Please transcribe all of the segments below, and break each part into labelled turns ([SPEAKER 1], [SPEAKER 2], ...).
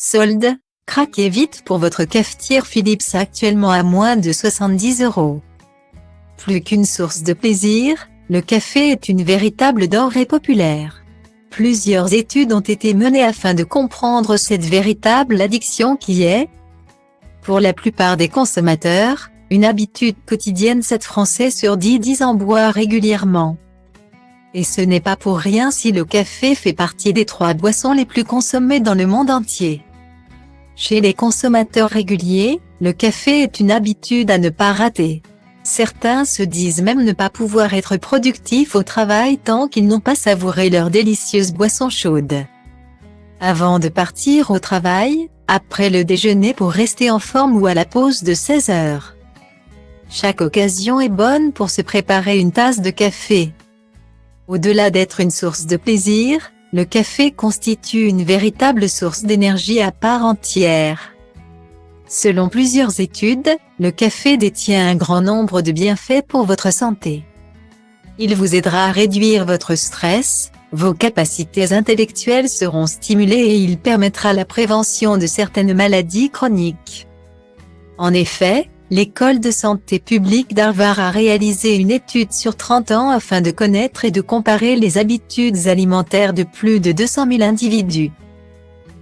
[SPEAKER 1] Solde, craquez vite pour votre cafetière Philips actuellement à moins de 70 €. Plus qu'une source de plaisir, le café est une véritable denrée populaire. Plusieurs études ont été menées afin de comprendre cette véritable addiction qui est, pour la plupart des consommateurs, une habitude quotidienne. 7 Français sur 10 disent en boire régulièrement. Et ce n'est pas pour rien si le café fait partie des 3 boissons les plus consommées dans le monde entier. Chez les consommateurs réguliers, le café est une habitude à ne pas rater. Certains se disent même ne pas pouvoir être productifs au travail tant qu'ils n'ont pas savouré leur délicieuse boisson chaude. Avant de partir au travail, après le déjeuner pour rester en forme ou à la pause de 16 heures. Chaque occasion est bonne pour se préparer une tasse de café. Au-delà d'être une source de plaisir, le café constitue une véritable source d'énergie à part entière. Selon plusieurs études, le café détient un grand nombre de bienfaits pour votre santé. Il vous aidera à réduire votre stress, vos capacités intellectuelles seront stimulées et il permettra la prévention de certaines maladies chroniques. En effet, l'École de santé publique d'Harvard a réalisé une étude sur 30 ans afin de connaître et de comparer les habitudes alimentaires de plus de 200 000 individus.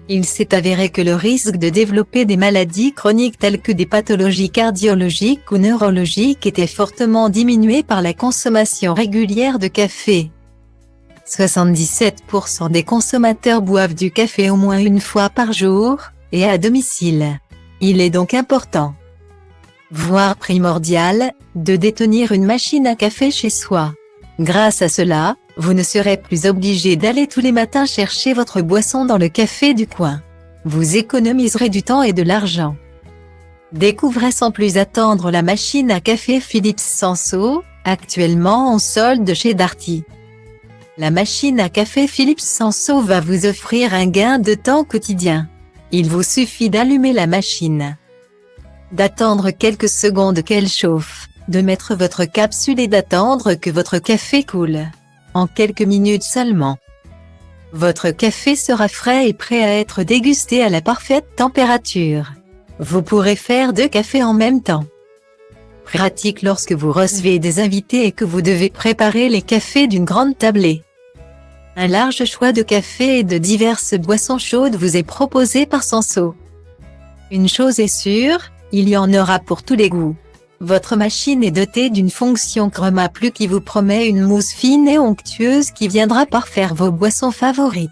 [SPEAKER 1] Il s'est avéré que le risque de développer des maladies chroniques telles que des pathologies cardiologiques ou neurologiques était fortement diminué par la consommation régulière de café. 77% des consommateurs boivent du café au moins une fois par jour, et à domicile. Il est donc important, voire primordial, de détenir une machine à café chez soi. Grâce à cela, vous ne serez plus obligé d'aller tous les matins chercher votre boisson dans le café du coin. Vous économiserez du temps et de l'argent. Découvrez sans plus attendre la machine à café Philips Senso, actuellement en solde chez Darty. La machine à café Philips Senso va vous offrir un gain de temps quotidien. Il vous suffit d'allumer la machine, d'attendre quelques secondes qu'elle chauffe, de mettre votre capsule et d'attendre que votre café coule. En quelques minutes seulement, votre café sera frais et prêt à être dégusté à la parfaite température. Vous pourrez faire 2 cafés en même temps. Pratique lorsque vous recevez des invités et que vous devez préparer les cafés d'une grande tablée. Un large choix de café et de diverses boissons chaudes vous est proposé par Senso. Une chose est sûre, il y en aura pour tous les goûts. Votre machine est dotée d'une fonction Chroma Plus qui vous promet une mousse fine et onctueuse qui viendra parfaire vos boissons favorites.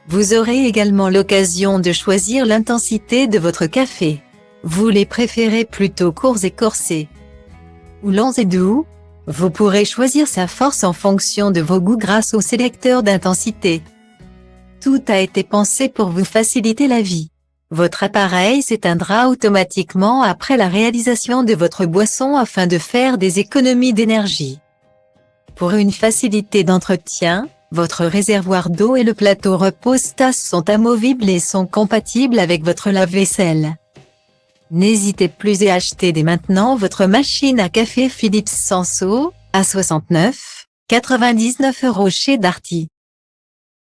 [SPEAKER 1] Vous aurez également l'occasion de choisir l'intensité de votre café. Vous les préférez plutôt courts et corsés ou longs et doux? Vous pourrez choisir sa force en fonction de vos goûts grâce au sélecteur d'intensité. Tout a été pensé pour vous faciliter la vie. Votre appareil s'éteindra automatiquement après la réalisation de votre boisson afin de faire des économies d'énergie. Pour une facilité d'entretien, votre réservoir d'eau et le plateau repose-tasse sont amovibles et sont compatibles avec votre lave-vaisselle. N'hésitez plus et achetez dès maintenant votre machine à café Philips Senso, à 69,99 € chez Darty.